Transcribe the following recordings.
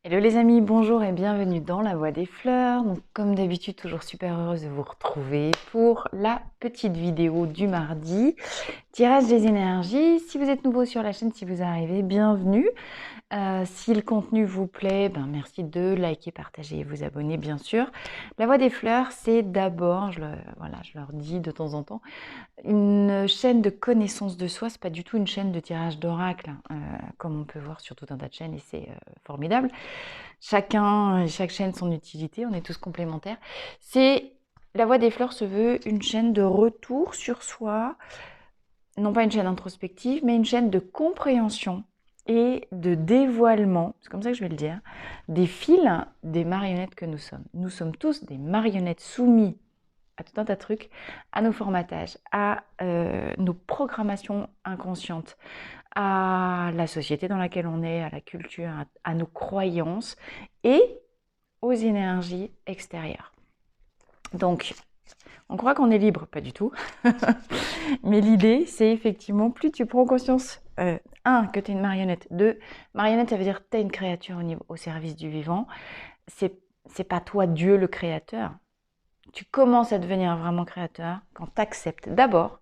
Hello les amis, bonjour et bienvenue dans La Voix des Fleurs. Donc, comme d'habitude, toujours super heureuse de vous retrouver pour la petite vidéo du mardi. Tirage des énergies. Si vous êtes nouveau sur la chaîne, si vous arrivez, bienvenue. Si le contenu vous plaît, merci de liker, partager et vous abonner bien sûr. La Voix des Fleurs, c'est d'abord, je leur dis de temps en temps, une chaîne de connaissance de soi. C'est pas du tout une chaîne de tirage d'oracle, comme on peut voir sur tout un tas de chaînes et c'est formidable. Chaque chaîne son utilité, on est tous complémentaires. La Voix des Fleurs se veut une chaîne de retour sur soi, non pas une chaîne introspective, mais une chaîne de compréhension et de dévoilement, c'est comme ça que je vais le dire, des fils des marionnettes que nous sommes. Nous sommes tous des marionnettes soumis à tout un tas de trucs, à nos formatages, à nos programmations inconscientes, à la société dans laquelle on est, à la culture, à nos croyances et aux énergies extérieures. Donc, on croit qu'on est libre, pas du tout. Mais l'idée, c'est effectivement, plus tu prends conscience, que tu es une marionnette. Deux, marionnette, ça veut dire que tu es une créature au service du vivant. C'est pas toi, Dieu, le créateur. Tu commences à devenir vraiment créateur quand tu acceptes d'abord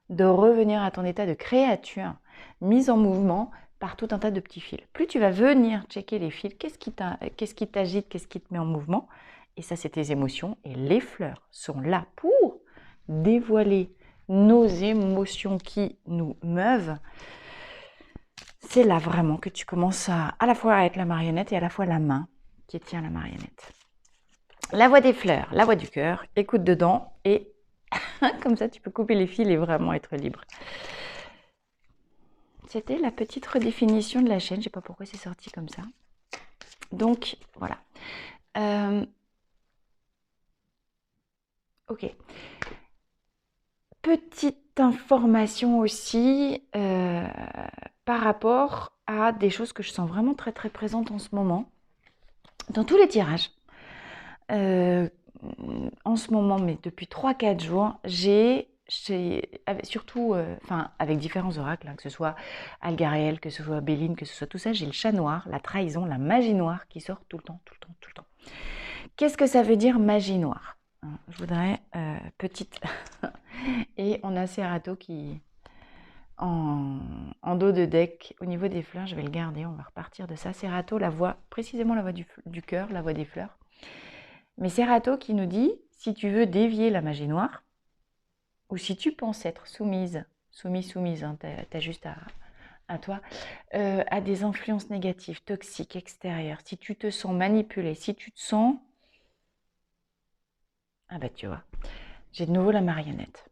de revenir à ton état de créature mise en mouvement par tout un tas de petits fils. Plus tu vas venir checker les fils, qu'est-ce qui t'agite, qu'est-ce qui te met en mouvement, et ça c'est tes émotions, et les fleurs sont là pour dévoiler nos émotions qui nous meuvent. C'est là vraiment que tu commences à la fois à être la marionnette et à la fois la main qui tient la marionnette. La voix des fleurs, la voix du cœur, écoute dedans et comme ça tu peux couper les fils et vraiment être libre. C'était la petite redéfinition de la chaîne, je ne sais pas pourquoi c'est sorti comme ça. Donc voilà. Ok. Petite information aussi par rapport à des choses que je sens vraiment très très présentes en ce moment. Dans tous les tirages, en ce moment, mais depuis 3-4 jours, surtout, avec différents oracles, que ce soit Algariel, que ce soit Béline, que ce soit tout ça, j'ai le chat noir, la trahison, la magie noire qui sort tout le temps, tout le temps, tout le temps. Qu'est-ce que ça veut dire magie noire? Je voudrais petite. Et on a Serato qui, en dos de deck, au niveau des fleurs, je vais le garder, on va repartir de ça. Serato, la voix, précisément la voix du cœur, la voix des fleurs. Mais Serato qui nous dit, si tu veux dévier la magie noire, ou si tu penses être soumise, t'as juste à toi, à des influences négatives, toxiques, extérieures, si tu te sens manipulé, si tu te sens... Ah bah tu vois, j'ai de nouveau la marionnette.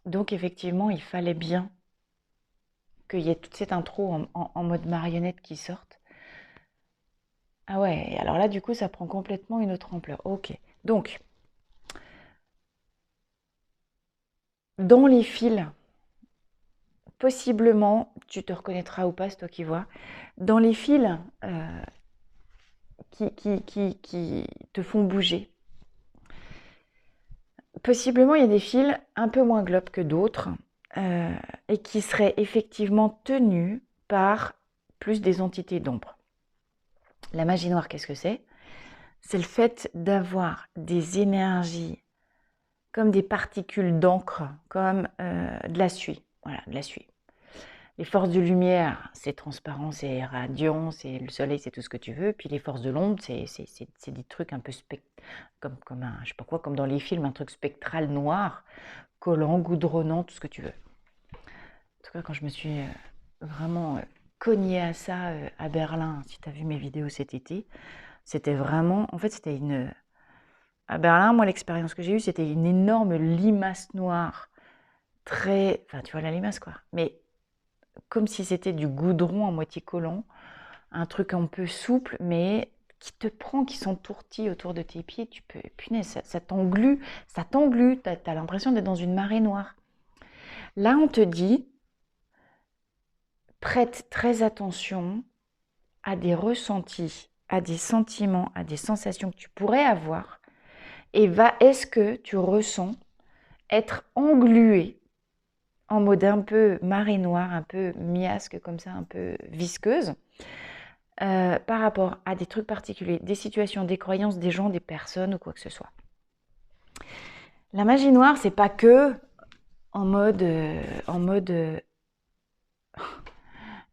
Donc effectivement, il fallait bien qu'il y ait toute cette intro en mode marionnette qui sorte. Ah ouais, alors là du coup ça prend complètement une autre ampleur. Ok, donc dans les fils, possiblement, tu te reconnaîtras ou pas, c'est toi qui vois, dans les fils qui te font bouger, possiblement il y a des fils un peu moins globes que d'autres et qui seraient effectivement tenus par plus des entités d'ombre. La magie noire, qu'est-ce que c'est? C'est le fait d'avoir des énergies comme des particules d'encre, comme de la suie. Voilà, de la suie. Les forces de lumière, c'est transparent, c'est radiant, c'est le soleil, c'est tout ce que tu veux. Puis les forces de l'ombre, c'est des trucs un peu comme un, je sais pas quoi, comme dans les films, un truc spectral noir, collant, goudronnant, tout ce que tu veux. En tout cas, quand je me suis vraiment cognée à ça à Berlin, si tu as vu mes vidéos cet été, c'était vraiment, en fait, c'était une... À Berlin, moi, l'expérience que j'ai eue, c'était une énorme limace noire, très... Enfin, tu vois la limace, quoi. Mais comme si c'était du goudron à moitié collant, un truc un peu souple, mais qui te prend, qui s'entourtille autour de tes pieds. Tu peux... Punaise, ça t'englue, t'as l'impression d'être dans une marée noire. Là, on te dit, prête très attention à des ressentis, à des sentiments, à des sensations que tu pourrais avoir. Et est-ce que tu ressens être englué en mode un peu marée noire, un peu miasque comme ça, un peu visqueuse, par rapport à des trucs particuliers, des situations, des croyances, des gens, des personnes ou quoi que ce soit. La magie noire, c'est pas que en mode...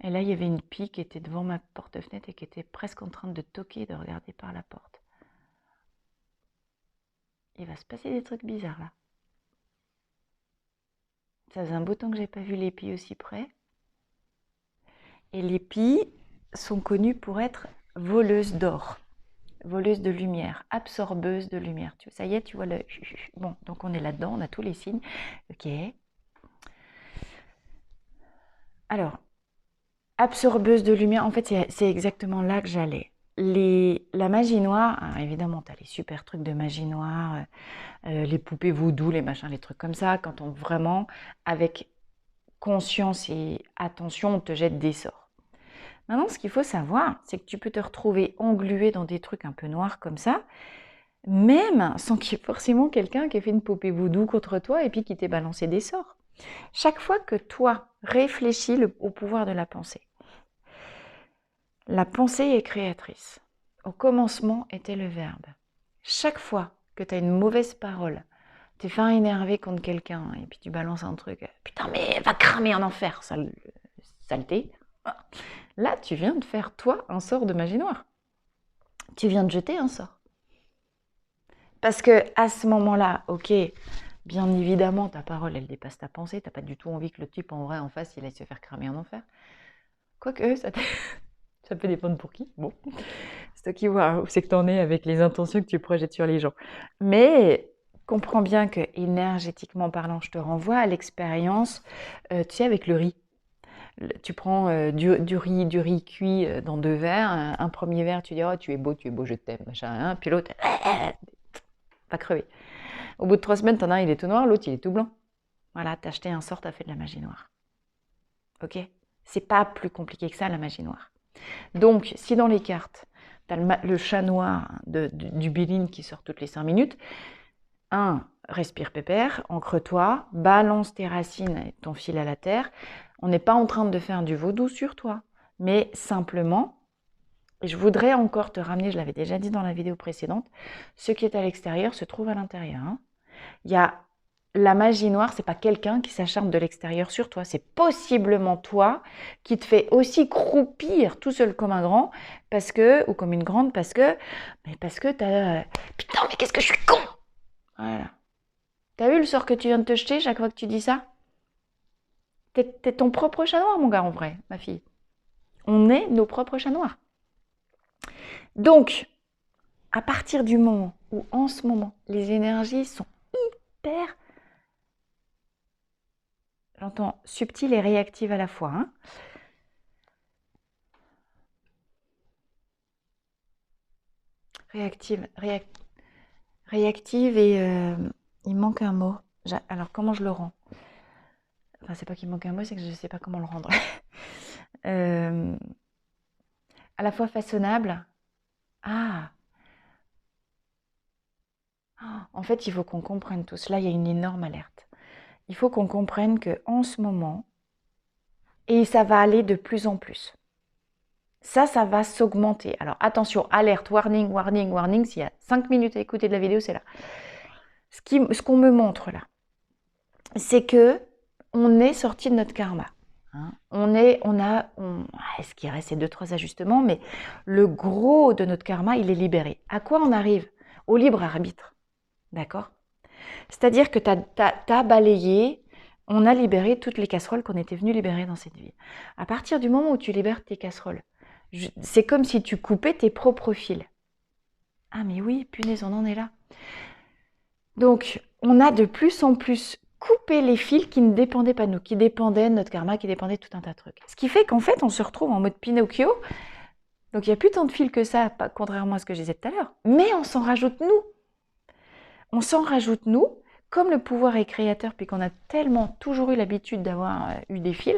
Et là, il y avait une pie qui était devant ma porte-fenêtre et qui était presque en train de toquer, de regarder par la porte. Il va se passer des trucs bizarres là. Ça faisait un beau temps que j'ai pas vu les pies aussi près. Et les pies sont connues pour être voleuses d'or, voleuses de lumière, absorbeuses de lumière. Ça y est, tu vois le... Bon, donc on est là-dedans, on a tous les signes. Ok. Alors, absorbeuse de lumière, en fait, c'est exactement là que j'allais. La magie noire, alors évidemment, tu as les super trucs de magie noire, les poupées voodoo, les machins, les trucs comme ça, quand on vraiment, avec conscience et attention, on te jette des sorts. Maintenant, ce qu'il faut savoir, c'est que tu peux te retrouver englué dans des trucs un peu noirs comme ça, même sans qu'il y ait forcément quelqu'un qui ait fait une poupée voodoo contre toi et puis qui t'ait balancé des sorts. Chaque fois que toi réfléchis au pouvoir de la pensée est créatrice. Au commencement était le verbe. Chaque fois que tu as une mauvaise parole, t'es fin énervé contre quelqu'un et puis tu balances un truc, putain mais va cramer en enfer, saleté. Là, tu viens de faire toi un sort de magie noire. Tu viens de jeter un sort. Parce que à ce moment-là, ok, bien évidemment, ta parole, elle dépasse ta pensée. T'as pas du tout envie que le type en vrai en face, il aille se faire cramer en enfer. Quoique, ça peut dépendre pour qui. Bon, c'est toi qui vois où c'est que t'en es avec les intentions que tu projettes sur les gens. Mais comprends bien que énergétiquement parlant, je te renvoie à l'expérience, tu sais, avec le riz. Tu prends du riz cuit dans 2 verres. Un premier verre, tu dis oh tu es beau, je t'aime, machin. Hein. Puis l'autre, pas crever. Au bout de 3 semaines, t'en as un, il est tout noir, l'autre, il est tout blanc. Voilà, t'as acheté un sort, t'as fait de la magie noire. Ok? C'est pas plus compliqué que ça, la magie noire. Donc, si dans les cartes, t'as le chat noir du Béline qui sort toutes les 5 minutes, respire pépère, ancre-toi, balance tes racines et ton fil à la terre. On n'est pas en train de faire du vaudou sur toi, mais simplement, et je voudrais encore te ramener, je l'avais déjà dit dans la vidéo précédente, ce qui est à l'extérieur se trouve à l'intérieur. Hein. Il y a la magie noire, c'est pas quelqu'un qui s'acharne de l'extérieur sur toi, c'est possiblement toi qui te fait aussi croupir tout seul comme un grand, parce que, ou comme une grande, parce que t'as... Putain, mais qu'est-ce que je suis con! Voilà. T'as vu le sort que tu viens de te jeter chaque fois que tu dis ça? T'es ton propre chat noir, mon gars, en vrai, ma fille. On est nos propres chats noirs. Donc, à partir du moment où, en ce moment, les énergies sont hyper, j'entends, subtiles et réactives à la fois, hein, réactive et il manque un mot. Alors, comment je le rends? Enfin, c'est pas qu'il manque un mot, c'est que je ne sais pas comment le rendre. À la fois façonnable. Ah! En fait, il faut qu'on comprenne tous. Là, il y a une énorme alerte. Il faut qu'on comprenne qu'en ce moment, et ça va aller de plus en plus, ça va s'augmenter. Alors attention, alerte, warning, warning, warning, s'il y a 5 minutes à écouter de la vidéo, c'est là. Ce qu'on me montre là, c'est que on est sorti de notre karma. Hein. Est-ce qu'il reste 2-3 ajustements, mais le gros de notre karma, il est libéré. À quoi on arrive? Au libre arbitre. D'accord? C'est-à-dire que tu as balayé, on a libéré toutes les casseroles qu'on était venu libérer dans cette vie. À partir du moment où tu libères tes casseroles, c'est comme si tu coupais tes propres fils. Ah mais oui, punaise, on en est là. Donc, on a de plus en plus coupé les fils qui ne dépendaient pas de nous, qui dépendaient de notre karma, qui dépendaient de tout un tas de trucs. Ce qui fait qu'en fait, on se retrouve en mode Pinocchio. Donc, il n'y a plus tant de fils que ça, contrairement à ce que je disais tout à l'heure. Mais on s'en rajoute nous. On s'en rajoute nous. Comme le pouvoir est créateur, puis qu'on a tellement toujours eu l'habitude d'avoir eu des fils,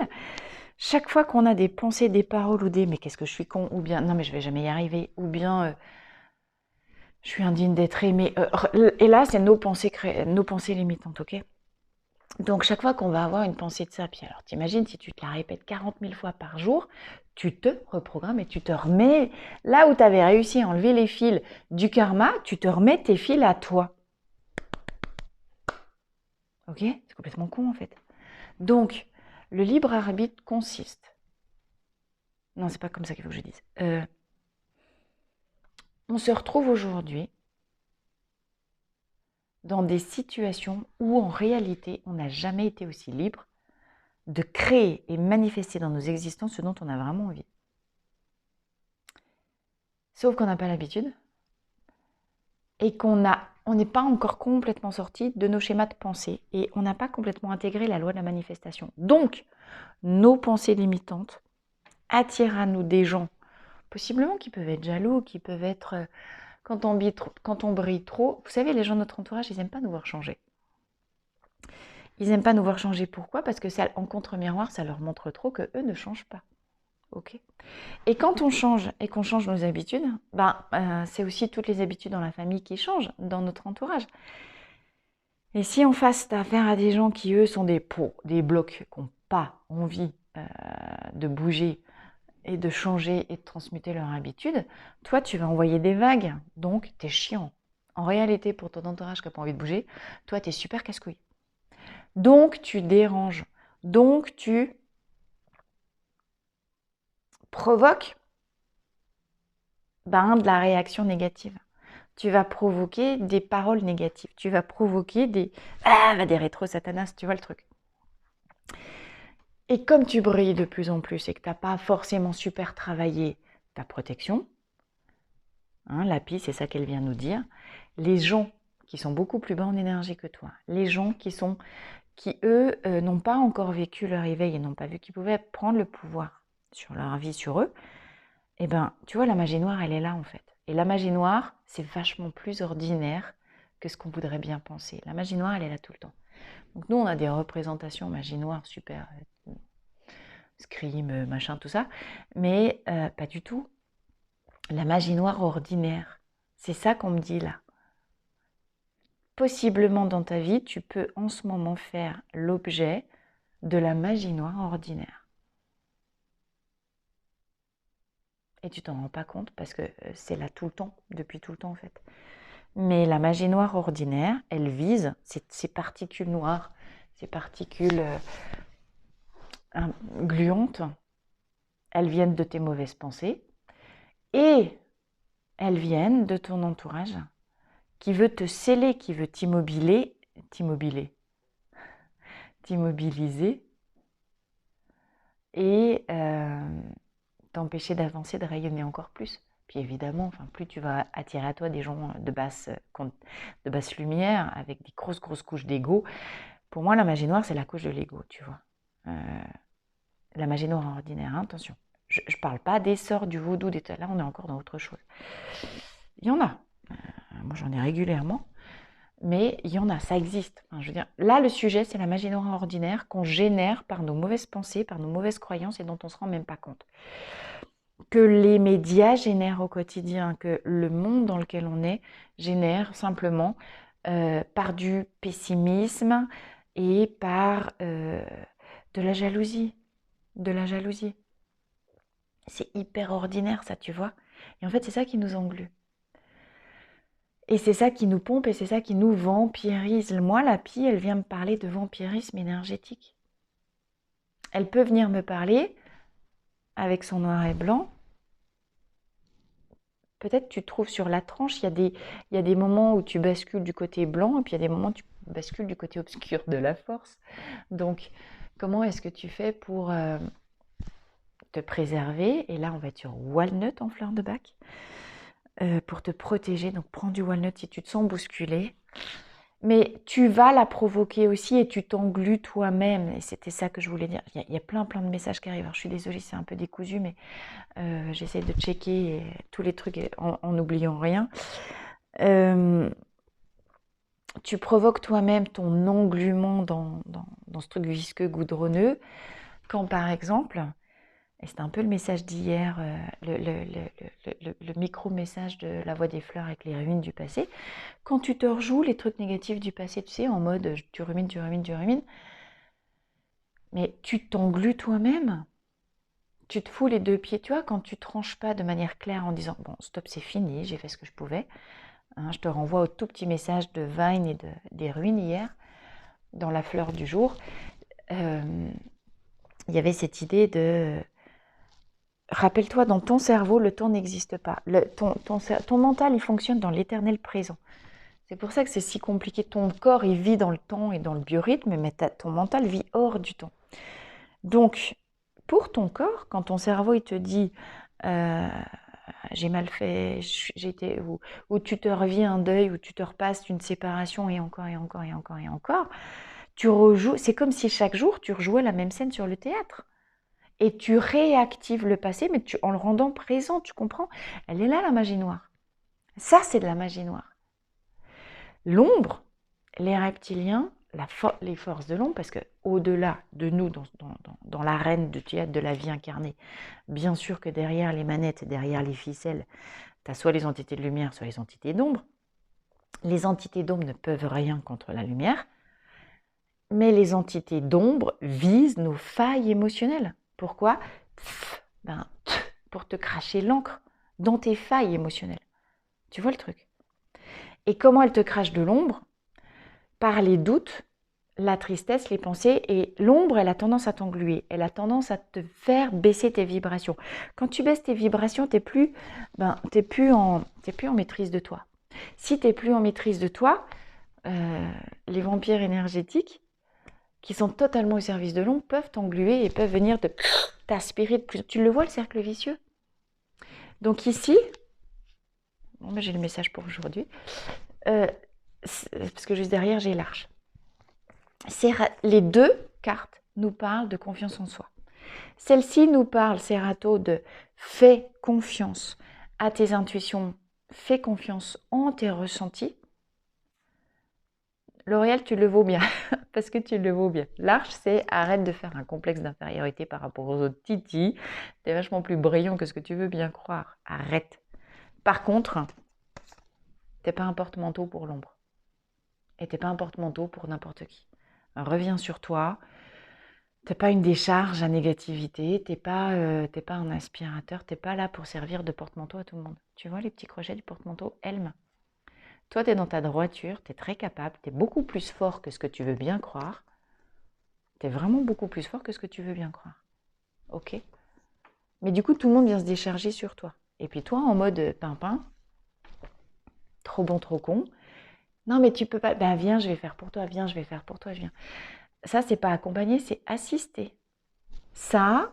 chaque fois qu'on a des pensées, des paroles ou des « mais qu'est-ce que je suis con » ou bien « non mais je vais jamais y arriver » ou bien je suis indigne d'être aimée. Et là, c'est nos pensées limitantes, ok? Donc, chaque fois qu'on va avoir une pensée de ça, puis alors t'imagines si tu te la répètes 40 000 fois par jour, tu te reprogrammes et tu te remets là où tu avais réussi à enlever les fils du karma, tu te remets tes fils à toi. Ok? C'est complètement con en fait. Donc, le libre arbitre consiste. Non, c'est pas comme ça qu'il faut que je dise. On se retrouve aujourd'hui dans des situations où en réalité on n'a jamais été aussi libre de créer et manifester dans nos existences ce dont on a vraiment envie. Sauf qu'on n'a pas l'habitude et on n'est pas encore complètement sorti de nos schémas de pensée et on n'a pas complètement intégré la loi de la manifestation. Donc, nos pensées limitantes attirent à nous des gens, possiblement qui peuvent être jaloux, qui peuvent être, quand on brille trop, vous savez, les gens de notre entourage, ils n'aiment pas nous voir changer. Ils n'aiment pas nous voir changer. Pourquoi? Parce que ça, en contre-miroir, ça leur montre trop que eux ne changent pas. Ok. Et quand on change et qu'on change nos habitudes, c'est aussi toutes les habitudes dans la famille qui changent, dans notre entourage. Et si on fasse affaire à des gens qui, eux, sont des pots, des blocs, qui n'ont pas envie de bouger et de changer et de transmuter leur habitude, toi, tu vas envoyer des vagues. Donc, t'es chiant. En réalité, pour ton entourage qui n'a pas envie de bouger, toi, t'es super casse-couille. Donc, tu déranges. Donc, tu provoques de la réaction négative. Tu vas provoquer des paroles négatives. Tu vas provoquer des rétro-satanas, tu vois le truc. Et comme tu brilles de plus en plus et que tu n'as pas forcément super travaillé ta protection, la Pi, c'est ça qu'elle vient nous dire, les gens qui sont beaucoup plus bas en énergie que toi, les gens qui eux, n'ont pas encore vécu leur éveil et n'ont pas vu qu'ils pouvaient prendre le pouvoir sur leur vie, sur eux, eh ben, tu vois, la magie noire, elle est là en fait. Et la magie noire, c'est vachement plus ordinaire que ce qu'on voudrait bien penser. La magie noire, elle est là tout le temps. Donc nous, on a des représentations magie noire super, scream, machin, tout ça, mais pas du tout. La magie noire ordinaire, c'est ça qu'on me dit là. Possiblement dans ta vie, tu peux en ce moment faire l'objet de la magie noire ordinaire. Et tu t'en rends pas compte parce que c'est là tout le temps, depuis tout le temps en fait. Mais la magie noire ordinaire, elle vise ces particules noires, ces particules gluantes, elles viennent de tes mauvaises pensées et elles viennent de ton entourage qui veut te sceller, qui veut t'immobiliser et t'empêcher d'avancer, de rayonner encore plus. Puis évidemment, plus tu vas attirer à toi des gens de basse lumière, avec des grosses couches d'ego. Pour moi, la magie noire, c'est la couche de l'ego, tu vois. La magie noire ordinaire, hein, attention. Je ne parle pas des sorts, du vaudou, là on est encore dans autre chose. Il y en a. Moi j'en ai régulièrement. Mais il y en a, ça existe. Je veux dire, là, le sujet, c'est la magie noire ordinaire qu'on génère par nos mauvaises pensées, par nos mauvaises croyances et dont on ne se rend même pas compte. Que les médias génèrent au quotidien, que le monde dans lequel on est génère simplement par du pessimisme et par de la jalousie. De la jalousie. C'est hyper ordinaire, ça, tu vois. Et en fait, c'est ça qui nous englue. Et c'est ça qui nous pompe et c'est ça qui nous vampirise. Moi, la Pi, elle vient me parler de vampirisme énergétique. Elle peut venir me parler avec son noir et blanc. Peut-être tu trouves sur la tranche, il y a des moments où tu bascules du côté blanc et puis il y a des moments où tu bascules du côté obscur de la force. Donc, comment est-ce que tu fais pour te préserver? Et là, on va être sur Walnut en fleur de bac. Pour te protéger, donc prends du walnut si tu te sens bousculé. Mais tu vas la provoquer aussi et tu t'englues toi-même. Et c'était ça que je voulais dire. Il y a plein de messages qui arrivent. Alors, je suis désolée, c'est un peu décousu, mais j'essaie de checker tous les trucs en n'oubliant rien. Tu provoques toi-même ton engluement dans ce truc visqueux, goudronneux, quand par exemple, Et c'était un peu le message d'hier, le micro-message de la Voix des Fleurs avec les ruines du passé. Quand tu te rejoues les trucs négatifs du passé, tu sais, en mode tu rumines, tu rumines, tu rumines, mais tu t'englues toi-même. Tu te fous les deux pieds, tu vois, quand tu tranches pas de manière claire en disant bon, stop, c'est fini, j'ai fait ce que je pouvais. Hein, je te renvoie au tout petit message de Vine et des ruines hier, dans la fleur du jour. Il y avait cette idée de rappelle-toi, dans ton cerveau, le temps n'existe pas. Ton mental, il fonctionne dans l'éternel présent. C'est pour ça que c'est si compliqué. Ton corps, il vit dans le temps et dans le biorhythme, mais ton mental vit hors du temps. Donc, pour ton corps, quand ton cerveau, il te dit j'ai mal fait, ou tu te reviens un deuil, ou tu te repasses une séparation, et encore, et encore, et encore, et encore, tu rejoues. C'est comme si chaque jour, tu rejouais la même scène sur le théâtre. Et tu réactives le passé, mais en le rendant présent, tu comprends? Elle est là, la magie noire. Ça, c'est de la magie noire. L'ombre, les reptiliens, les forces de l'ombre, parce qu'au-delà de nous, dans l'arène de théâtre de la vie incarnée, bien sûr que derrière les manettes, derrière les ficelles, tu as soit les entités de lumière, soit les entités d'ombre. Les entités d'ombre ne peuvent rien contre la lumière, mais les entités d'ombre visent nos failles émotionnelles. Pourquoi? Pour te cracher l'encre dans tes failles émotionnelles. Tu vois le truc? Et comment elle te crache de l'ombre? Par les doutes, la tristesse, les pensées. Et l'ombre, elle a tendance à t'engluer. Elle a tendance à te faire baisser tes vibrations. Quand tu baisses tes vibrations, t'es plus en maîtrise de toi. Si tu n'es plus en maîtrise de toi, les vampires énergétiques, qui sont totalement au service de l'ombre, peuvent t'engluer et peuvent venir t'aspirer de plus. Tu le vois, le cercle vicieux? Donc ici, bon, ben j'ai le message pour aujourd'hui, parce que juste derrière, j'ai l'arche. Les deux cartes nous parlent de confiance en soi. Celle-ci nous parle, Serato, de fais confiance à tes intuitions, fais confiance en tes ressentis. L'Oréal, tu le vaux bien, parce que tu le vaux bien. L'arche, c'est arrête de faire un complexe d'infériorité par rapport aux autres titis. T'es vachement plus brillant que ce que tu veux bien croire. Arrête. Par contre, t'es pas un porte-manteau pour l'ombre. Et t'es pas un porte-manteau pour n'importe qui. Reviens sur toi. T'es pas une décharge à négativité. T'es pas un aspirateur. T'es pas là pour servir de porte-manteau à tout le monde. Tu vois les petits crochets du porte-manteau Helm? Toi, tu es dans ta droiture, tu es très capable, tu es beaucoup plus fort que ce que tu veux bien croire. Tu es vraiment beaucoup plus fort que ce que tu veux bien croire. Ok? Mais du coup, tout le monde vient se décharger sur toi. Et puis toi, en mode pimpin, trop bon, trop con. Non, mais tu peux pas. Ben viens, je vais faire pour toi, viens, je vais faire pour toi, viens. Ça, c'est pas accompagner, c'est assister. Ça,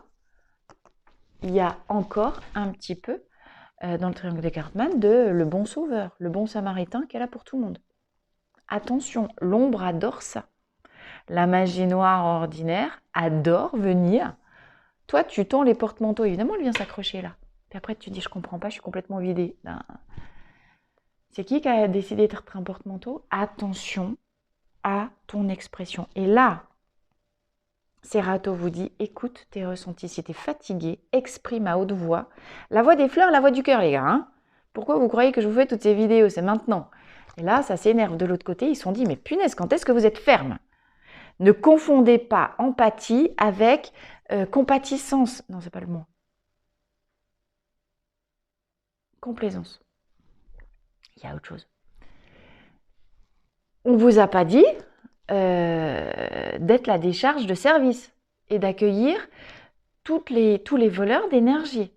il y a encore un petit peu dans le triangle des Cartman de le bon sauveur, le bon samaritain qui est là pour tout le monde. Attention, l'ombre adore ça. La magie noire ordinaire adore venir. Toi, tu tends les porte-manteaux. Évidemment, elle vient s'accrocher là. Puis après, tu dis, je comprends pas, je suis complètement vidée. Ben, c'est qui a décidé d'être un porte-manteau? Attention à ton expression. Et là, Serato vous dit, écoute tes ressentis. Si tu es fatigué, exprime à haute voix. La voix des fleurs, la voix du cœur, les gars. Hein. Pourquoi vous croyez que je vous fais toutes ces vidéos? C'est maintenant. Et là, ça s'énerve de l'autre côté. Ils se sont dit, mais punaise, quand est-ce que vous êtes ferme? Ne confondez pas empathie avec compatissance. Non, c'est pas le mot. Complaisance. Il y a autre chose. On ne vous a pas dit d'être la décharge de service et d'accueillir tous les voleurs d'énergie.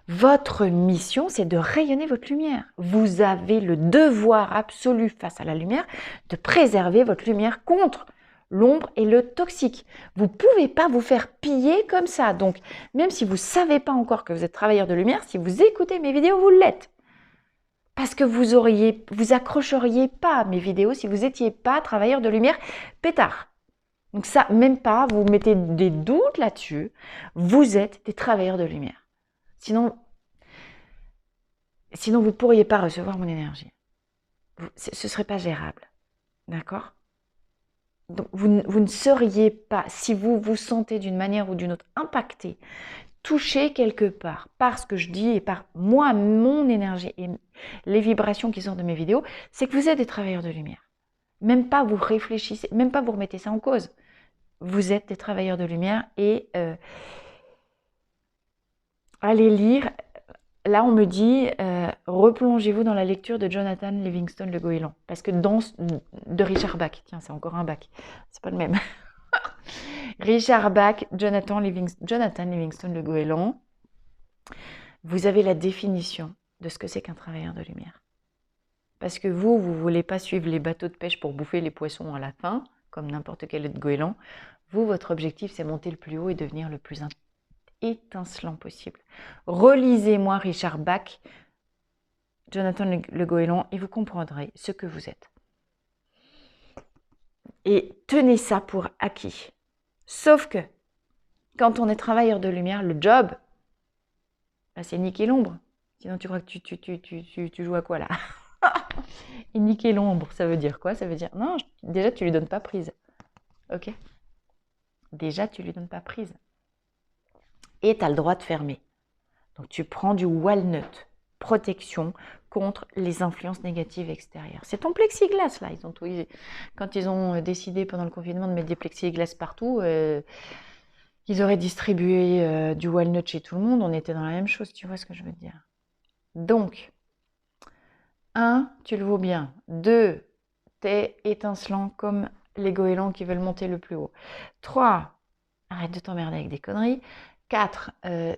Votre mission, c'est de rayonner votre lumière. Vous avez le devoir absolu face à la lumière de préserver votre lumière contre l'ombre et le toxique. Vous ne pouvez pas vous faire piller comme ça. Donc, même si vous ne savez pas encore que vous êtes travailleur de lumière, si vous écoutez mes vidéos, vous l'êtes. Parce que vous accrocheriez pas à mes vidéos si vous n'étiez pas travailleur de lumière pétard. Donc ça, même pas, vous mettez des doutes là-dessus. Vous êtes des travailleurs de lumière. Sinon vous ne pourriez pas recevoir mon énergie. Ce ne serait pas gérable. D'accord? Donc vous ne seriez pas, si vous vous sentez d'une manière ou d'une autre impacté toucher quelque part par ce que je dis et par moi, mon énergie et les vibrations qui sortent de mes vidéos, c'est que vous êtes des travailleurs de lumière. Même pas vous réfléchissez, même pas vous remettez ça en cause. Vous êtes des travailleurs de lumière et allez lire. Là, on me dit, replongez-vous dans la lecture de Jonathan Livingston Le Goéland. Parce que de Richard Bach, tiens, c'est encore un Bach, c'est pas le même. Richard Bach, Jonathan Livingston Le Goéland, vous avez la définition de ce que c'est qu'un travailleur de lumière. Parce que vous ne voulez pas suivre les bateaux de pêche pour bouffer les poissons à la fin, comme n'importe quel autre goéland. Vous, votre objectif, c'est monter le plus haut et devenir le plus étincelant possible. Relisez-moi Richard Bach, Jonathan Le Goéland, et vous comprendrez ce que vous êtes. Et tenez ça pour acquis. Sauf que, quand on est travailleur de lumière, le job, bah, c'est niquer l'ombre. Sinon, tu crois que tu joues à quoi là? Et niquer l'ombre, ça veut dire quoi? Ça veut dire, non, déjà, tu lui donnes pas prise. Ok? Déjà, tu lui donnes pas prise. Et tu as le droit de fermer. Donc, tu prends du walnut, protection contre les influences négatives extérieures. C'est ton plexiglas, là. Quand ils ont décidé pendant le confinement de mettre des plexiglas partout, ils auraient distribué du walnut chez tout le monde. On était dans la même chose, tu vois ce que je veux dire. Donc, 1, tu le vaux bien. 2, t'es étincelant comme les goélands qui veulent monter le plus haut. 3, arrête de t'emmerder avec des conneries. 4,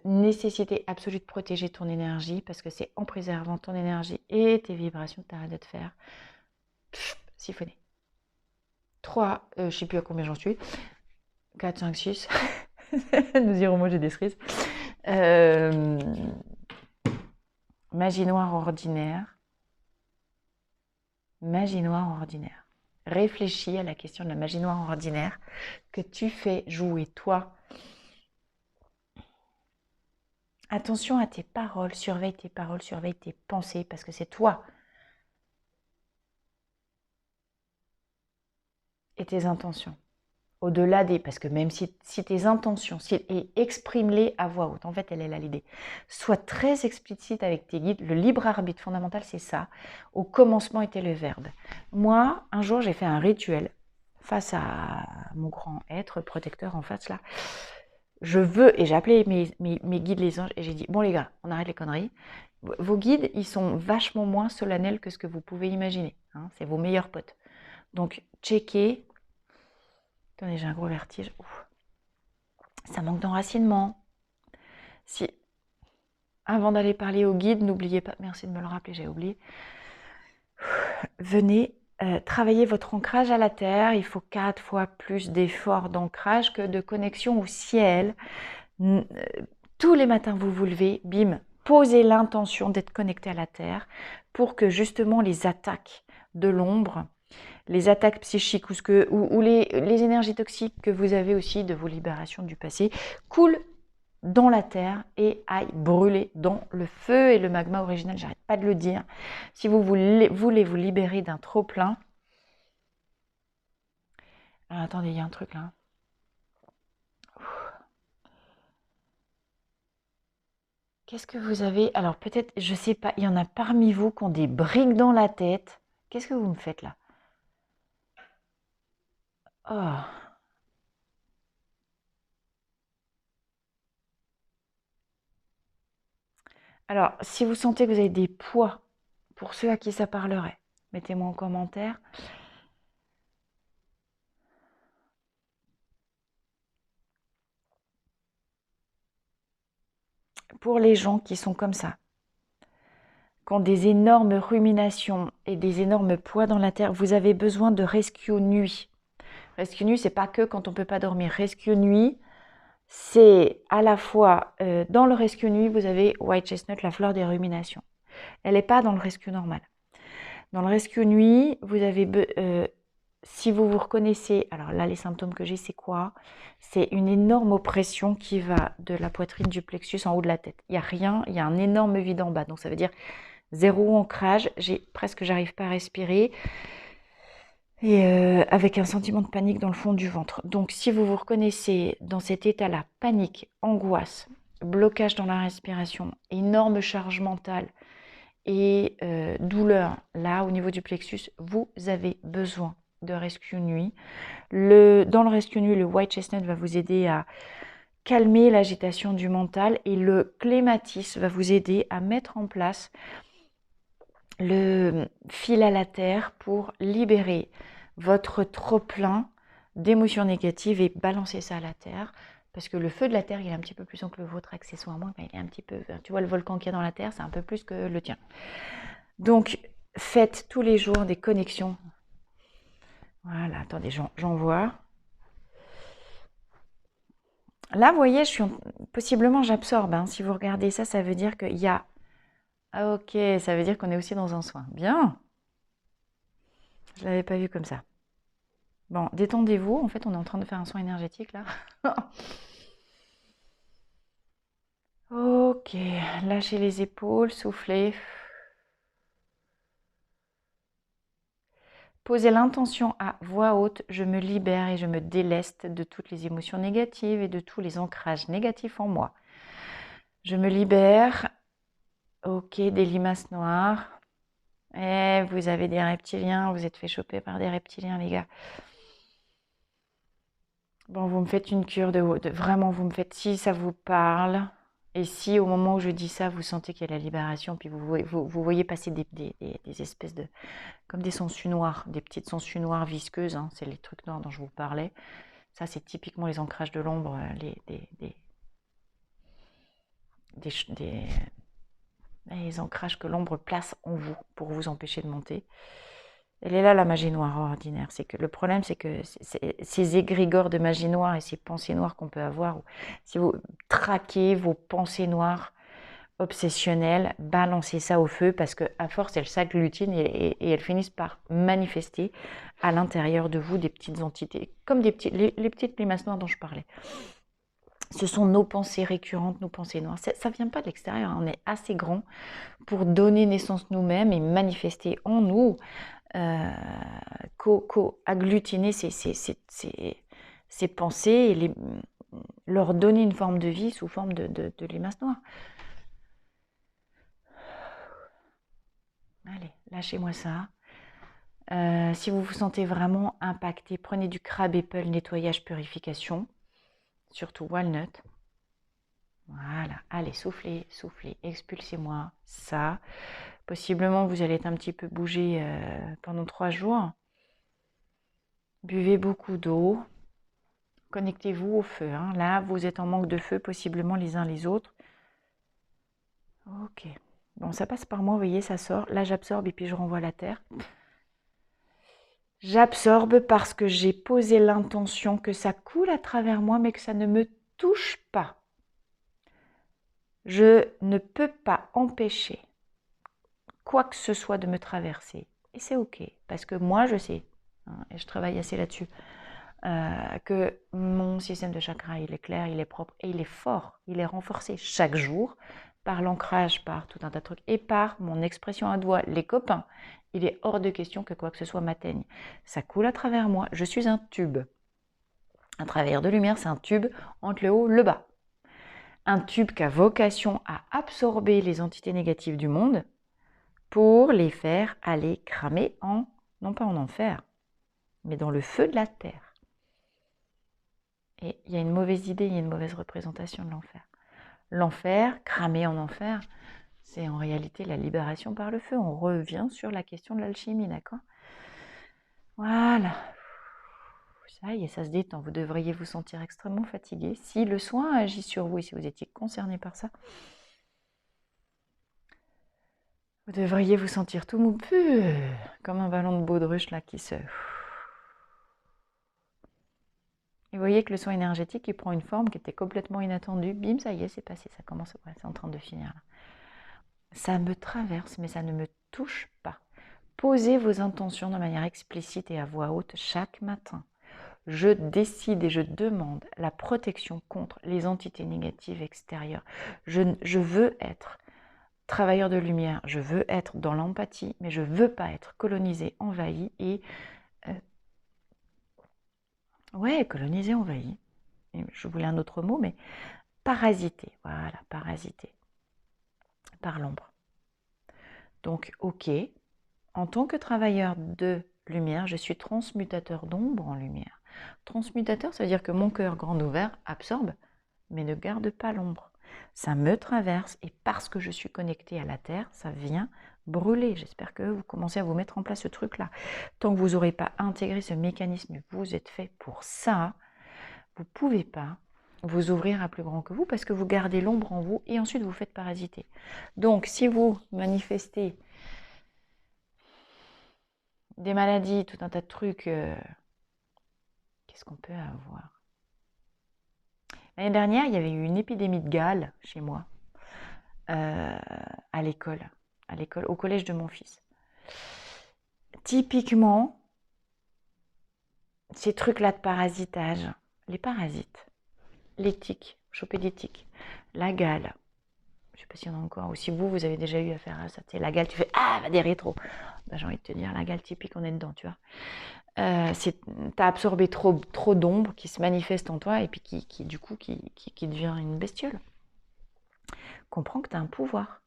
nécessité absolue de protéger ton énergie parce que c'est en préservant ton énergie et tes vibrations que tu arrêtes de te faire siphonner. 3, je ne sais plus à combien j'en suis. 4, 5, 6. Nous irons manger des cerises. Magie noire ordinaire. Magie noire ordinaire. Réfléchis à la question de la magie noire ordinaire que tu fais jouer toi. Attention à tes paroles, surveille tes pensées, parce que c'est toi. Et tes intentions. Au-delà des... Parce que même si tes intentions, et exprime-les à voix haute, en fait, elle est là l'idée. Sois très explicite avec tes guides. Le libre arbitre fondamental, c'est ça. Au commencement était le verbe. Moi, un jour, j'ai fait un rituel face à mon grand être protecteur en face, là. Je veux, et j'ai appelé mes guides les anges, et j'ai dit, bon les gars, on arrête les conneries. Vos guides, ils sont vachement moins solennels que ce que vous pouvez imaginer. Hein, c'est vos meilleurs potes. Donc, checkez. Attendez, j'ai un gros vertige. Ouf. Ça manque d'enracinement. Si, avant d'aller parler aux guides, n'oubliez pas, merci de me le rappeler, j'ai oublié. Venez travailler votre ancrage à la terre. Il faut 4 fois plus d'efforts d'ancrage que de connexion au ciel. Tous les matins, vous vous levez, bim, posez l'intention d'être connecté à la terre pour que justement les attaques de l'ombre, les attaques psychiques ou les énergies toxiques que vous avez aussi de vos libérations du passé coulent dans la terre et aillent brûler dans le feu et le magma original. J'arrête pas de le dire. Si vous voulez vous libérer d'un trop-plein... Alors, attendez, il y a un truc là. Qu'est-ce que vous avez? Alors peut-être, je sais pas, il y en a parmi vous qui ont des briques dans la tête. Qu'est-ce que vous me faites là? Oh. Alors, si vous sentez que vous avez des poids, pour ceux à qui ça parlerait, mettez-moi en commentaire. Pour les gens qui sont comme ça, qui ont des énormes ruminations et des énormes poids dans la terre, vous avez besoin de rescue nuit. Rescue nuit, c'est pas que quand on peut pas dormir. Rescue nuit, c'est à la fois, dans le rescue nuit, vous avez White Chestnut, la fleur des ruminations. Elle n'est pas dans le rescue normal. Dans le rescue nuit, vous avez, si vous vous reconnaissez, alors là, les symptômes que j'ai, c'est quoi? C'est une énorme oppression qui va de la poitrine du plexus en haut de la tête. Il n'y a rien, il y a un énorme vide en bas. Donc ça veut dire zéro ancrage, j'arrive pas à respirer. Et avec un sentiment de panique dans le fond du ventre. Donc si vous vous reconnaissez dans cet état-là, panique, angoisse, blocage dans la respiration, énorme charge mentale et douleur, là au niveau du plexus, vous avez besoin de Rescue Nuit. Dans le Rescue Nuit, le White Chestnut va vous aider à calmer l'agitation du mental et le Clématis va vous aider à mettre en place le fil à la terre pour libérer votre trop-plein d'émotions négatives et balancer ça à la terre. Parce que le feu de la terre, il est un petit peu plus long que le vôtre accessoirement. Il est un petit peu, tu vois, le volcan qu'il y a dans la terre, c'est un peu plus que le tien. Donc, faites tous les jours des connexions. Voilà, attendez, j'en vois. Là, vous voyez, possiblement j'absorbe. Hein. Si vous regardez ça, ça veut dire qu'il y a... Ah, ok, ça veut dire qu'on est aussi dans un soin. Bien. Je ne l'avais pas vu comme ça. Bon, détendez-vous. En fait, on est en train de faire un soin énergétique, là. Ok, lâchez les épaules, soufflez. Posez l'intention à voix haute, je me libère et je me déleste de toutes les émotions négatives et de tous les ancrages négatifs en moi. Je me libère. Ok, des limaces noires. Eh, vous avez des reptiliens, vous êtes fait choper par des reptiliens, les gars. Bon, vous me faites une cure vraiment, vous me faites, si ça vous parle, et si au moment où je dis ça, vous sentez qu'il y a la libération, puis vous voyez passer des espèces de, comme des sangsues noires, des petites sangsues noires visqueuses, hein, c'est les trucs noirs dont je vous parlais. Ça, c'est typiquement les ancrages de l'ombre, les ancrages que l'ombre place en vous pour vous empêcher de monter. Elle est là, la magie noire ordinaire. C'est que le problème, c'est que ces égrégores de magie noire et ces pensées noires qu'on peut avoir, si vous traquez vos pensées noires obsessionnelles, balancez ça au feu parce qu'à force, elles s'agglutinent et elles finissent par manifester à l'intérieur de vous des petites entités, comme les petites limaces noires dont je parlais. Ce sont nos pensées récurrentes, nos pensées noires. Ça ne vient pas de l'extérieur, hein. On est assez grand pour donner naissance nous-mêmes et manifester en nous agglutiner ces pensées et leur donner une forme de vie sous forme de limaces noires. Allez, lâchez-moi ça. Si vous vous sentez vraiment impacté, prenez du crabe apple nettoyage purification, surtout walnut. Voilà, allez, soufflez, soufflez, expulsez-moi ça. Possiblement, vous allez être un petit peu bougé pendant 3 jours. Buvez beaucoup d'eau. Connectez-vous au feu. Hein. Là, vous êtes en manque de feu, possiblement les uns les autres. Ok. Bon, ça passe par moi, vous voyez, ça sort. Là, j'absorbe et puis je renvoie à la terre. J'absorbe parce que j'ai posé l'intention que ça coule à travers moi, mais que ça ne me touche pas. Je ne peux pas empêcher quoi que ce soit de me traverser. Et c'est ok, parce que moi, je sais, hein, et je travaille assez là-dessus, que mon système de chakra, il est clair, il est propre et il est fort, il est renforcé chaque jour par l'ancrage, par tout un tas de trucs et par mon expression à doigt. Les copains, il est hors de question que quoi que ce soit m'atteigne. Ça coule à travers moi, je suis un tube. Un travailleur de lumière, c'est un tube entre le haut et le bas. Un tube qui a vocation à absorber les entités négatives du monde pour les faire aller cramer non pas en enfer, mais dans le feu de la terre. Et il y a une mauvaise idée, il y a une mauvaise représentation de l'enfer. L'enfer, cramer en enfer, c'est en réalité la libération par le feu. On revient sur la question de l'alchimie, d'accord? Voilà. Ça y est, ça se détend. Vous devriez vous sentir extrêmement fatigué. Si le soin agit sur vous et si vous étiez concerné par ça, vous devriez vous sentir tout mou, comme un ballon de baudruche là qui se... Et vous voyez que le soin énergétique, il prend une forme qui était complètement inattendue. Bim, ça y est, c'est passé, ça commence, ouais, c'est en train de finir là. Ça me traverse, mais ça ne me touche pas. Posez vos intentions de manière explicite et à voix haute chaque matin. Je décide et je demande la protection contre les entités négatives extérieures. Je veux être travailleur de lumière, je veux être dans l'empathie, mais je ne veux pas être colonisé, envahi et... colonisé, envahi. Je voulais un autre mot, mais parasité. Voilà, parasité par l'ombre. Donc, ok, en tant que travailleur de lumière, je suis transmutateur d'ombre en lumière. Transmutateur, ça veut dire que mon cœur grand ouvert absorbe, mais ne garde pas l'ombre. Ça me traverse et parce que je suis connectée à la Terre, ça vient brûler. J'espère que vous commencez à vous mettre en place ce truc-là. Tant que vous n'aurez pas intégré ce mécanisme, vous êtes fait pour ça, vous ne pouvez pas vous ouvrir à plus grand que vous parce que vous gardez l'ombre en vous et ensuite vous faites parasiter. Donc, si vous manifestez des maladies, tout un tas de trucs, qu'est-ce qu'on peut avoir? L'année dernière, il y avait eu une épidémie de Gale chez moi, à l'école, au collège de mon fils. Typiquement, ces trucs-là de parasitage, les parasites, les tiques, choper des tiques, la gale, je ne sais pas s'il y en a encore, ou si vous avez déjà eu affaire à ça, tu sais, la gale, tu fais « Ah, va des rétros !» Ben, j'ai envie de te dire, la gale typique, on est dedans, tu vois. T'as absorbé trop d'ombre qui se manifeste en toi et puis qui devient une bestiole. Comprends que tu as un pouvoir.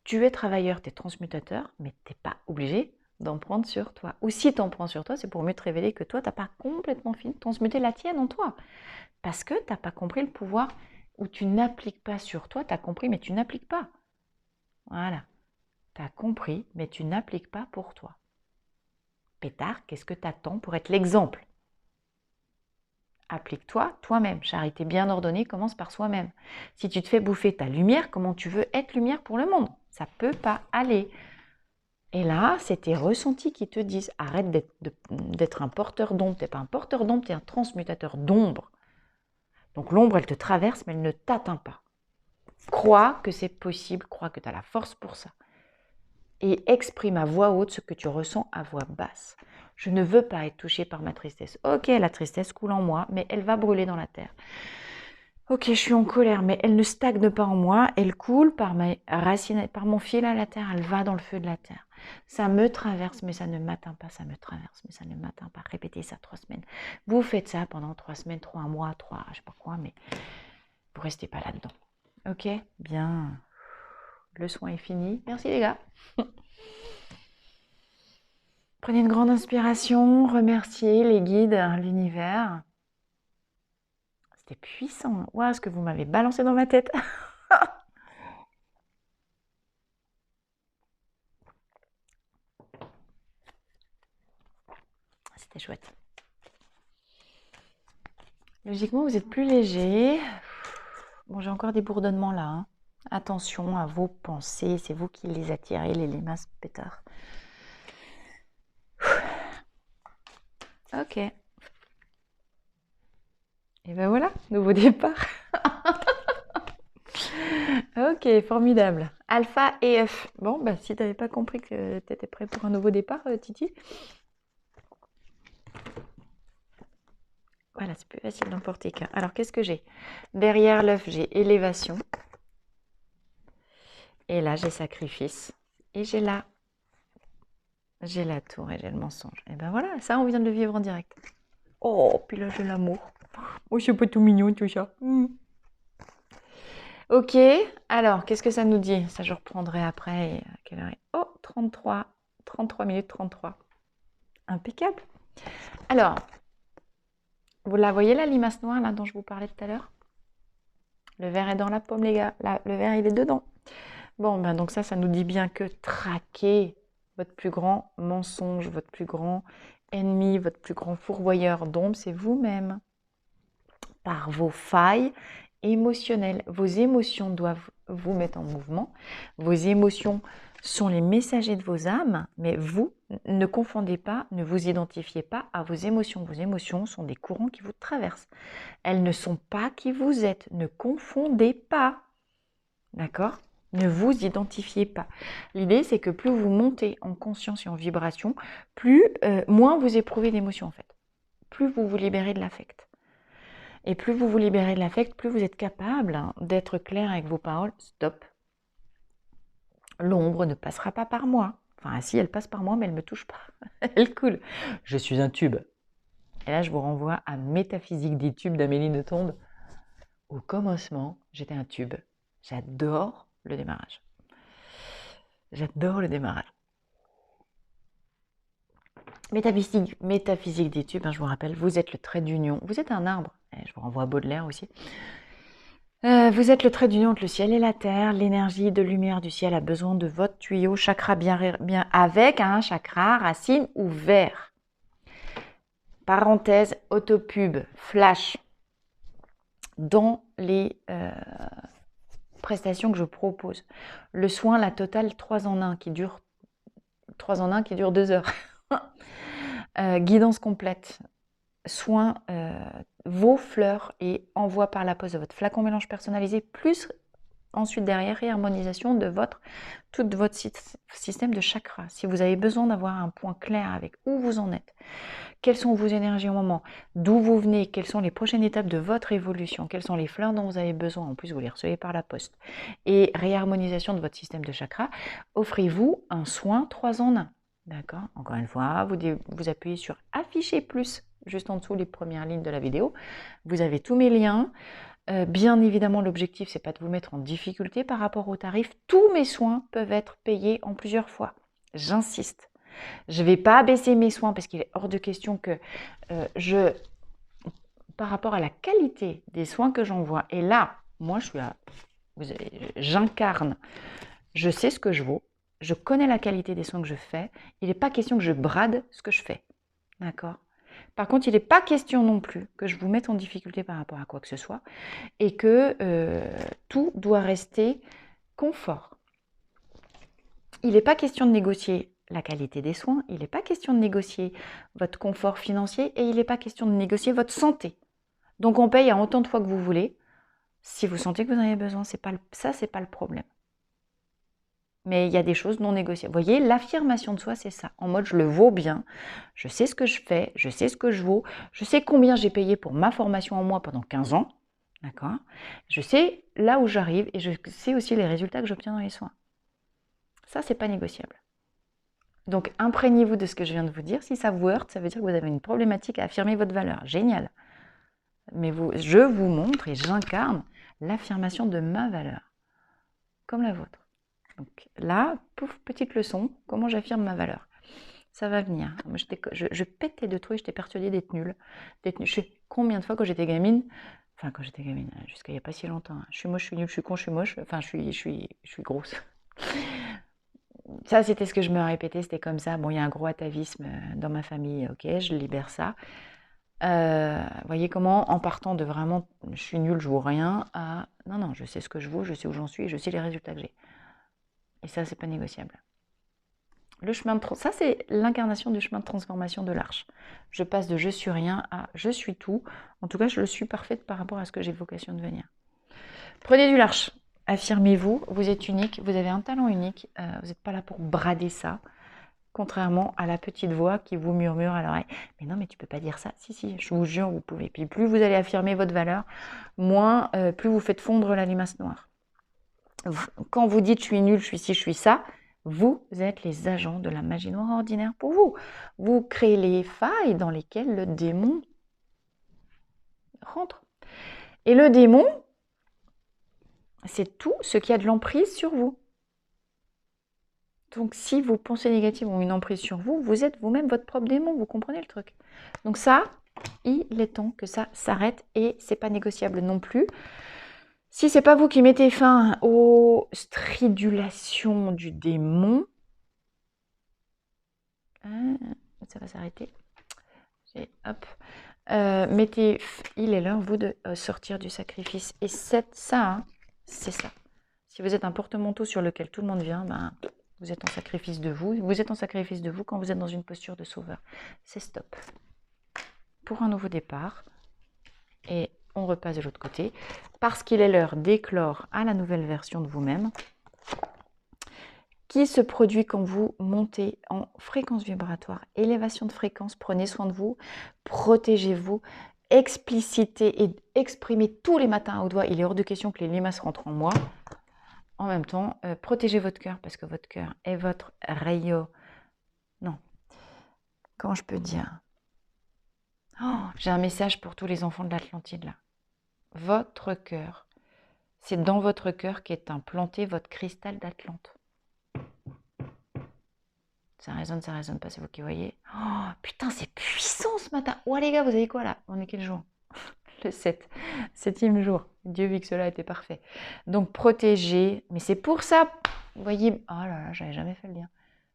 Tu es travailleur, tu es transmutateur, mais tu n'es pas obligé d'en prendre sur toi. Ou si tu en prends sur toi, c'est pour mieux te révéler que toi, tu n'as pas complètement fini de transmuter la tienne en toi. Parce que tu n'as pas compris le pouvoir où tu n'appliques pas sur toi, tu as compris, mais tu n'appliques pas. Voilà. Tu as compris, mais tu n'appliques pas pour toi. Pétard, qu'est-ce que tu attends pour être l'exemple? Applique-toi toi-même. Charité bien ordonnée commence par soi-même. Si tu te fais bouffer ta lumière, comment tu veux être lumière pour le monde? Ça ne peut pas aller. Et là, c'est tes ressentis qui te disent arrête d'être un porteur d'ombre. Tu n'es pas un porteur d'ombre, tu es un transmutateur d'ombre. Donc l'ombre, elle te traverse, mais elle ne t'atteint pas. Crois que c'est possible, crois que tu as la force pour ça. Et exprime à voix haute ce que tu ressens à voix basse. Je ne veux pas être touchée par ma tristesse. Ok, la tristesse coule en moi, mais elle va brûler dans la terre. Ok, je suis en colère, mais elle ne stagne pas en moi, elle coule par mes racines, par mon fil à la terre, elle va dans le feu de la terre. Ça me traverse, mais ça ne m'atteint pas, ça me traverse, mais ça ne m'atteint pas. Répétez ça 3 semaines. Vous faites ça pendant 3 semaines, 3 mois, 3, je sais pas quoi, mais vous restez pas là-dedans. Ok, bien. Le soin est fini. Merci les gars. Prenez une grande inspiration, remerciez les guides, l'univers. C'était puissant. Waouh, ce que vous m'avez balancé dans ma tête. C'était chouette. Logiquement, vous êtes plus léger. Bon, j'ai encore des bourdonnements là. Hein. Attention à vos pensées, c'est vous qui les attirez, les limaces pétards. Ok. Et ben voilà, nouveau départ. Ok, formidable. Alpha et F. Bon, bah, si tu n'avais pas compris que tu étais prêt pour un nouveau départ, Titi. Voilà, c'est plus facile d'emporter qu'un. Alors, qu'est-ce que j'ai? Derrière l'œuf, j'ai élévation. Et là, j'ai sacrifice. Et j'ai la tour et j'ai le mensonge. Et ben voilà, ça, on vient de le vivre en direct. Oh, puis là, j'ai l'amour. Oh, c'est pas tout mignon, tout ça. Ok, alors, qu'est-ce que ça nous dit? Ça, je reprendrai après. À quelle heure est... Oh, 33 minutes 33. Impeccable. Alors, vous la voyez, la limace noire, là, dont je vous parlais tout à l'heure? Le verre est dans la pomme, les gars. Là, le verre, il est dedans. Bon, ben donc ça nous dit bien que traquer votre plus grand mensonge, votre plus grand ennemi, votre plus grand fourvoyeur d'ombre, c'est vous-même. Par vos failles émotionnelles. Vos émotions doivent vous mettre en mouvement. Vos émotions sont les messagers de vos âmes, mais vous, ne confondez pas, ne vous identifiez pas à vos émotions. Vos émotions sont des courants qui vous traversent. Elles ne sont pas qui vous êtes. Ne confondez pas. D'accord ? Ne vous identifiez pas. L'idée, c'est que plus vous montez en conscience et en vibration, moins vous éprouvez d'émotions en fait. Plus vous vous libérez de l'affect. Et plus vous vous libérez de l'affect, plus vous êtes capable d'être clair avec vos paroles. Stop. L'ombre ne passera pas par moi. Enfin, si, elle passe par moi, mais elle ne me touche pas. Elle coule. Je suis un tube. Et là, je vous renvoie à Métaphysique des tubes d'Amélie Nothomb. au commencement, j'étais un tube. J'adore le démarrage. J'adore le démarrage. Métaphysique des tubes, je vous rappelle, vous êtes le trait d'union. Vous êtes un arbre. Je vous renvoie à Baudelaire aussi. Vous êtes le trait d'union entre le ciel et la terre. L'énergie de lumière du ciel a besoin de votre tuyau chakra bien avec un chakra racine ouvert. Parenthèse, autopub, flash. Dans les prestations que je propose. Le soin, la totale 3 en 1 qui dure 2 heures. Guidance complète. Soin, vos fleurs et envoi par la poste de votre flacon mélange personnalisé, plus ensuite derrière réharmonisation de tout votre système de chakras. Si vous avez besoin d'avoir un point clair avec où vous en êtes, quelles sont vos énergies au moment, d'où vous venez, quelles sont les prochaines étapes de votre évolution, quelles sont les fleurs dont vous avez besoin, en plus vous les recevez par la poste, et réharmonisation de votre système de chakras, offrez-vous un soin 3 en 1. D'accord? Encore une fois, vous appuyez sur afficher plus, juste en dessous les premières lignes de la vidéo. Vous avez tous mes liens. Bien évidemment, l'objectif, c'est pas de vous mettre en difficulté par rapport au tarif. Tous mes soins peuvent être payés en plusieurs fois. J'insiste. Je ne vais pas baisser mes soins parce qu'il est hors de question que par rapport à la qualité des soins que j'envoie, et là, moi, j'incarne, je sais ce que je vaux, je connais la qualité des soins que je fais, il n'est pas question que je brade ce que je fais, d'accord? Par contre, il n'est pas question non plus que je vous mette en difficulté par rapport à quoi que ce soit, et que tout doit rester confort. Il n'est pas question de négocier la qualité des soins, il n'est pas question de négocier votre confort financier et il n'est pas question de négocier votre santé. Donc on paye en autant de fois que vous voulez. Si vous sentez que vous en avez besoin, c'est pas le problème. Mais il y a des choses non négociables. Vous voyez, l'affirmation de soi, c'est ça. En mode, je le vaux bien, je sais ce que je fais, je sais ce que je vaux, je sais combien j'ai payé pour ma formation en moi pendant 15 ans. D'accord? Je sais là où j'arrive et je sais aussi les résultats que j'obtiens dans les soins. Ça, c'est pas négociable. Donc, imprégnez-vous de ce que je viens de vous dire. Si ça vous heurte, ça veut dire que vous avez une problématique à affirmer votre valeur. Génial. Mais je vous montre et j'incarne l'affirmation de ma valeur, comme la vôtre. Donc là, pouf, petite leçon, comment j'affirme ma valeur. Ça va venir. Moi, je pétais de trucs, j'étais persuadée d'être nulle. Je sais combien de fois quand j'étais gamine, jusqu'à il n'y a pas si longtemps, je suis moche, je suis nulle, je suis con, je suis moche, je suis grosse. Ça, c'était ce que je me répétais, c'était comme ça. Bon, il y a un gros atavisme dans ma famille, ok, je libère ça. Voyez comment, en partant de vraiment, je suis nulle, je vaux rien, à non, je sais ce que je vaux, je sais où j'en suis, je sais les résultats que j'ai. Et ça, c'est pas négociable. Le chemin ça, c'est l'incarnation du chemin de transformation de l'arche. Je passe de je suis rien à je suis tout. En tout cas, je le suis parfaite par rapport à ce que j'ai vocation de devenir. Prenez du large. Affirmez-vous, vous êtes unique, vous avez un talent unique. Vous n'êtes pas là pour brader ça. Contrairement à la petite voix qui vous murmure à l'oreille. Mais non, mais tu peux pas dire ça. Si, je vous jure, vous pouvez. Puis plus vous allez affirmer votre valeur, moins, plus vous faites fondre la limace noire. Quand vous dites je suis nul, je suis ci, je suis ça, vous êtes les agents de la magie noire ordinaire pour vous. Vous créez les failles dans lesquelles le démon rentre. Et le démon, c'est tout ce qui a de l'emprise sur vous. Donc si vos pensées négatives ont une emprise sur vous, vous êtes vous-même votre propre démon, vous comprenez le truc. Donc ça, il est temps que ça s'arrête et c'est pas négociable non plus. Si c'est pas vous qui mettez fin aux stridulations du démon, ça va s'arrêter. Hop. Il est l'heure, vous, de sortir du sacrifice. Et c'est ça. Si vous êtes un porte-manteau sur lequel tout le monde vient, vous êtes en sacrifice de vous. Vous êtes en sacrifice de vous quand vous êtes dans une posture de sauveur. C'est stop. Pour un nouveau départ. Et on repasse de l'autre côté. Parce qu'il est l'heure d'éclore à la nouvelle version de vous-même. Qui se produit quand vous montez en fréquence vibratoire. Élévation de fréquence, prenez soin de vous, protégez-vous, explicitez et exprimez tous les matins à haute voix. Il est hors de question que les limaces rentrent en moi. En même temps, protégez votre cœur parce que votre cœur est votre rayon. Non, comment je peux dire? Oh, j'ai un message pour tous les enfants de l'Atlantide là. votre cœur. C'est dans votre cœur qu'est implanté votre cristal d'Atlante. Ça résonne pas, c'est vous qui voyez. Oh, putain, c'est puissant ce matin. Oh les gars, vous avez quoi là? On est quel jour? Le 7, 7e jour. Dieu vu que cela était parfait. Donc protégé, mais c'est pour ça, vous voyez, oh là là, j'avais jamais fait le lien.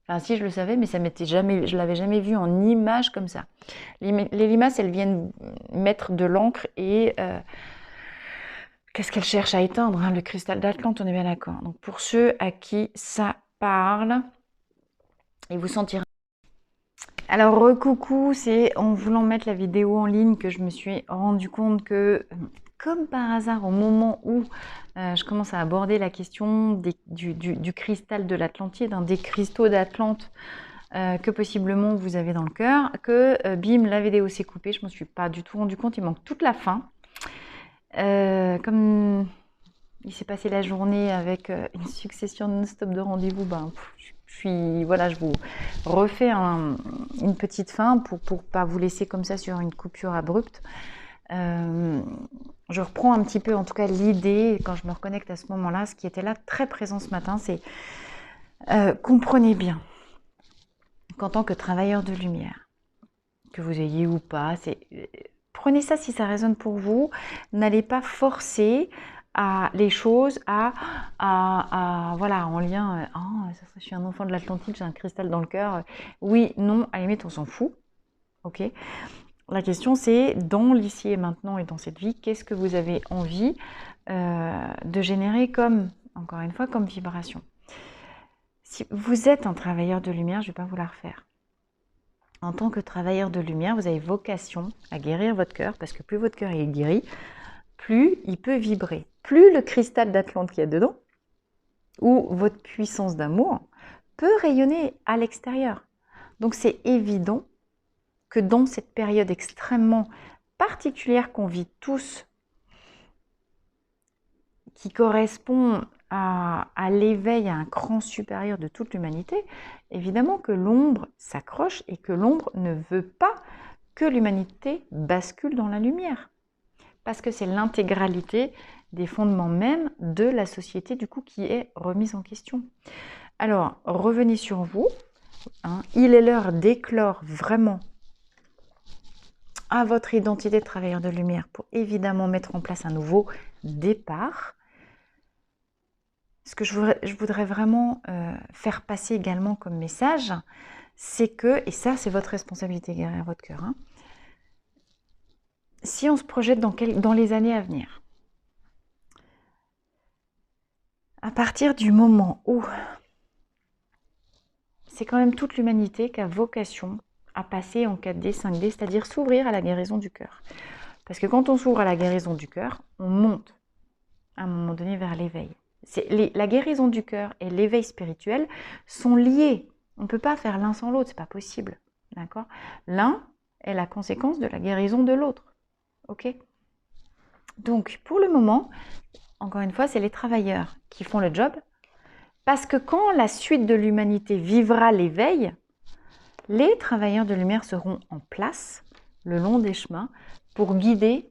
Enfin si, je le savais, mais ça m'était jamais, je l'avais jamais vu en image comme ça. Les limaces, elles viennent mettre de l'encre et qu'est-ce qu'elles cherchent à éteindre, hein? Le cristal d'Atlante, on est bien d'accord. Donc pour ceux à qui ça parle, et vous sentirez. Alors recoucou, c'est en voulant mettre la vidéo en ligne que je me suis rendu compte que, comme par hasard, au moment où je commence à aborder la question du cristal de l'Atlantide, des cristaux d'Atlante que possiblement vous avez dans le cœur, que bim, la vidéo s'est coupée, je ne me suis pas du tout rendu compte, il manque toute la fin. Comme il s'est passé la journée avec une succession non-stop de rendez-vous, voilà, je vous refais une petite fin pour pas vous laisser comme ça sur une coupure abrupte. Je reprends un petit peu, en tout cas, l'idée, quand je me reconnecte à ce moment-là, ce qui était là très présent ce matin, c'est comprenez bien qu'en tant que travailleur de lumière, que vous ayez ou pas, prenez ça si ça résonne pour vous, n'allez pas forcer les choses voilà, en lien, je suis un enfant de l'Atlantide, j'ai un cristal dans le cœur, oui, non, à la limite, on s'en fout, ok. La question, c'est dans l'ici et maintenant et dans cette vie, qu'est-ce que vous avez envie de générer comme, encore une fois, comme vibration. Si vous êtes un travailleur de lumière, je ne vais pas vous la refaire. En tant que travailleur de lumière, vous avez vocation à guérir votre cœur, parce que plus votre cœur est guéri, plus il peut vibrer. Plus le cristal d'Atlante qu'il y a dedans, ou votre puissance d'amour, peut rayonner à l'extérieur. Donc c'est évident que dans cette période extrêmement particulière qu'on vit tous, qui correspond à l'éveil à un cran supérieur de toute l'humanité, évidemment que l'ombre s'accroche et que l'ombre ne veut pas que l'humanité bascule dans la lumière. Parce que c'est l'intégralité des fondements même de la société du coup qui est remise en question. Alors, revenez sur vous. Il est l'heure d'éclore vraiment à votre identité de travailleur de lumière pour évidemment mettre en place un nouveau départ. Ce que je voudrais vraiment faire passer également comme message, c'est que, et ça c'est votre responsabilité guérir votre cœur, si on se projette dans les années à venir, à partir du moment où c'est quand même toute l'humanité qui a vocation à passer en 4D, 5D, c'est-à-dire s'ouvrir à la guérison du cœur. Parce que quand on s'ouvre à la guérison du cœur, on monte à un moment donné vers l'éveil. La guérison du cœur et l'éveil spirituel sont liés. On ne peut pas faire l'un sans l'autre, c'est pas possible. D'accord ? L'un est la conséquence de la guérison de l'autre. Ok ? Donc, pour le moment, encore une fois, c'est les travailleurs qui font le job. Parce que quand la suite de l'humanité vivra l'éveil, les travailleurs de lumière seront en place le long des chemins pour guider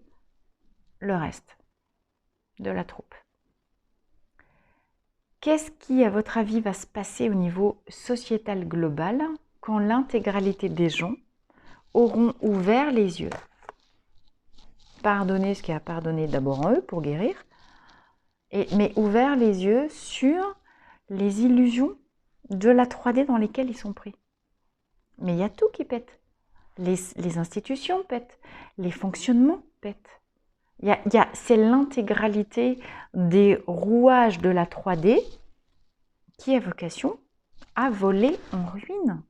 le reste de la troupe. Qu'est-ce qui, à votre avis, va se passer au niveau sociétal global quand l'intégralité des gens auront ouvert les yeux? Pardonner ce qui a pardonné d'abord en eux pour guérir, mais ouvert les yeux sur les illusions de la 3D dans lesquelles ils sont pris. Mais il y a tout qui pète. Les institutions pètent, les fonctionnements pètent. C'est l'intégralité des rouages de la 3D qui a vocation à voler en ruine.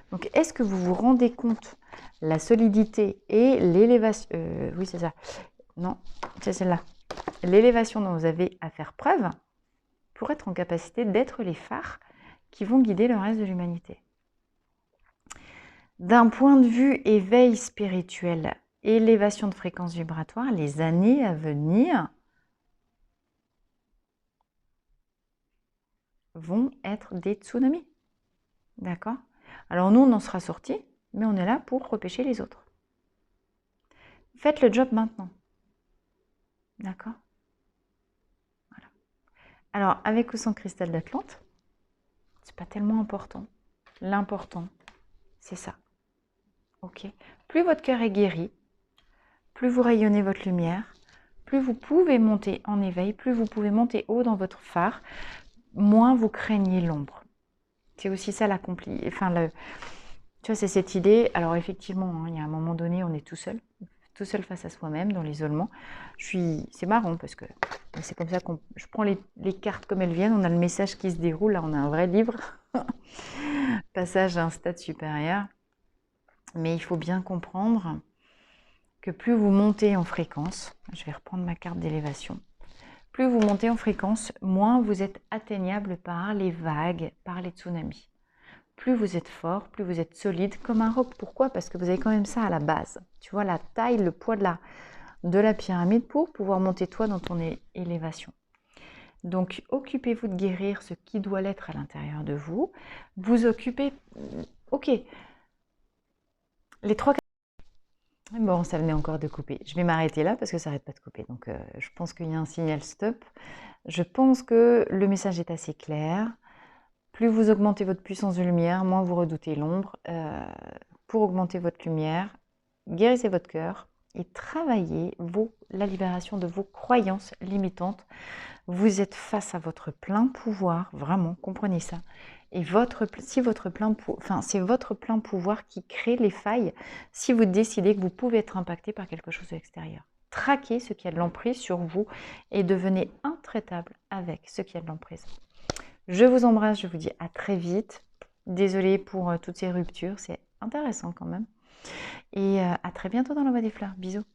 Donc, est-ce que vous vous rendez compte la solidité et l'élévation... oui, c'est ça. Non, c'est celle-là. L'élévation dont vous avez à faire preuve pour être en capacité d'être les phares qui vont guider le reste de l'humanité. D'un point de vue éveil spirituel, élévation de fréquence vibratoire, les années à venir vont être des tsunamis. D'accord ? Alors nous, on en sera sortis, mais on est là pour repêcher les autres. Faites le job maintenant. D'accord? Voilà. Alors, avec ou sans cristal d'Atlante, c'est pas tellement important. L'important, c'est ça. Ok? Plus votre cœur est guéri, plus vous rayonnez votre lumière, plus vous pouvez monter en éveil, plus vous pouvez monter haut dans votre phare, moins vous craignez l'ombre. C'est aussi ça l'accompli. Enfin, tu vois, c'est cette idée. Alors effectivement, hein, il y a un moment donné, on est tout seul face à soi-même, dans l'isolement. C'est marrant parce que c'est comme ça je prends les cartes comme elles viennent. On a le message qui se déroule. Là, on a un vrai livre. Passage à un stade supérieur. Mais il faut bien comprendre que plus vous montez en fréquence, je vais reprendre ma carte d'élévation, plus vous montez en fréquence, moins vous êtes atteignable par les vagues, par les tsunamis. Plus vous êtes fort, plus vous êtes solide comme un roc. Pourquoi? Parce que vous avez quand même ça à la base. Tu vois, la taille, le poids de la pyramide pour pouvoir monter toi dans ton élévation. Donc, occupez-vous de guérir ce qui doit l'être à l'intérieur de vous. Vous occupez... Ok. Les trois... Bon, ça venait encore de couper. Je vais m'arrêter là parce que ça n'arrête pas de couper. Donc, je pense qu'il y a un signal stop. Je pense que le message est assez clair. Plus vous augmentez votre puissance de lumière, moins vous redoutez l'ombre. Pour augmenter votre lumière, guérissez votre cœur et travaillez la libération de vos croyances limitantes. Vous êtes face à votre plein pouvoir, vraiment, comprenez ça. Et c'est votre plein pouvoir qui crée les failles si vous décidez que vous pouvez être impacté par quelque chose de l'extérieur. Traquez ce qui a de l'emprise sur vous et devenez intraitable avec ce qui a de l'emprise. Je vous embrasse, je vous dis à très vite. Désolée pour toutes ces ruptures, c'est intéressant quand même. Et à très bientôt dans la Voie des Fleurs. Bisous.